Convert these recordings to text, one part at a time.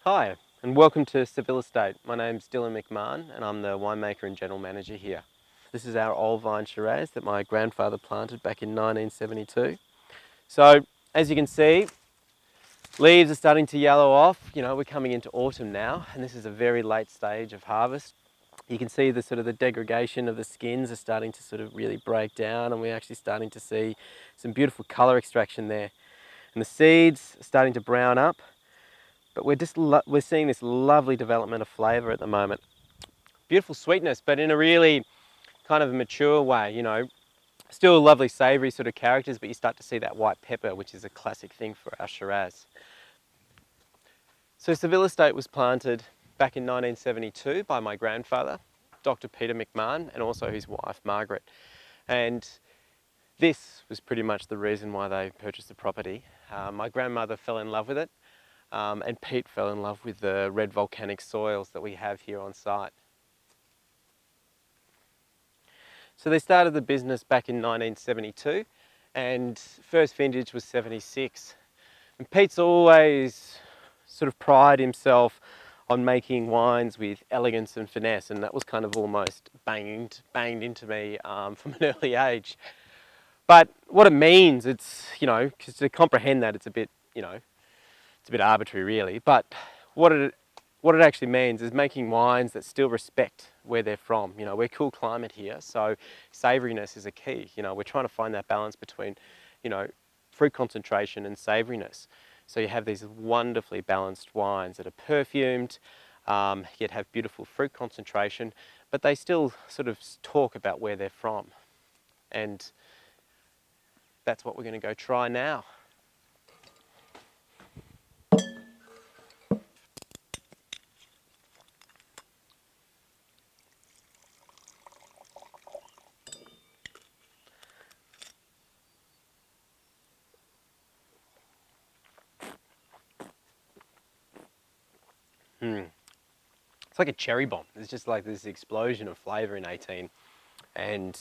Hi, and welcome to Seville Estate. My name's Dylan McMahon, and I'm the winemaker and general manager here. This is our old vine Shiraz that my grandfather planted back in 1972. So, as you can see, leaves are starting to yellow off. We're coming into autumn now, and this is a very late stage of harvest. You can see the degradation of the skins are starting to sort of really break down, and we're actually starting to see some beautiful colour extraction there. And the seeds are starting to brown up. But we're seeing this lovely development of flavour at the moment. Beautiful sweetness, but in a really kind of mature way. Still lovely savoury sort of characters, but you start to see that white pepper, which is a classic thing for our Shiraz. So Seville Estate was planted back in 1972 by my grandfather, Dr. Peter McMahon, and also his wife, Margaret. And this was pretty much the reason why they purchased the property. My grandmother fell in love with it. And Pete fell in love with the red volcanic soils that we have here on site. So they started the business back in 1972 and first vintage was 76. And Pete's always sort of prided himself on making wines with elegance and finesse, and that was kind of almost banged into me from an early age. But what it means, because to comprehend that, it's a bit arbitrary really, but what it actually means is making wines that still respect where they're from. We're cool climate here, so savouriness is a key. We're trying to find that balance between, fruit concentration and savouriness. So you have these wonderfully balanced wines that are perfumed, yet have beautiful fruit concentration, but they still sort of talk about where they're from. And that's what we're going to go try now. It's like a cherry bomb. It's just like this explosion of flavour in 18. And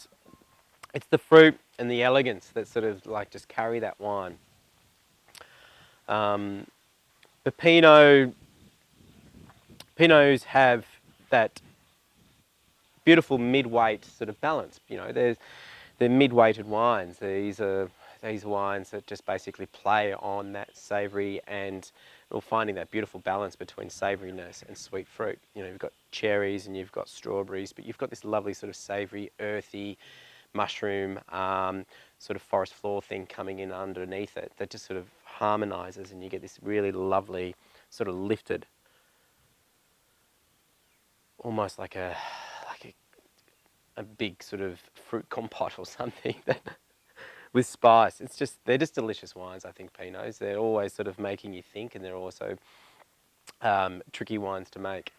it's the fruit and the elegance that sort of like just carry that wine. The Pinots have that beautiful mid-weight sort of balance. They're mid-weighted wines. These are wines that just basically play on that savoury and finding that beautiful balance between savouriness and sweet fruit. You've got cherries and you've got strawberries, but you've got this lovely sort of savoury, earthy, mushroom, sort of forest floor thing coming in underneath it that just sort of harmonises, and you get this really lovely sort of lifted, almost like a big sort of fruit compote or something that with spice. They're just delicious wines, I think, Pinots. They're always sort of making you think, and they're also tricky wines to make.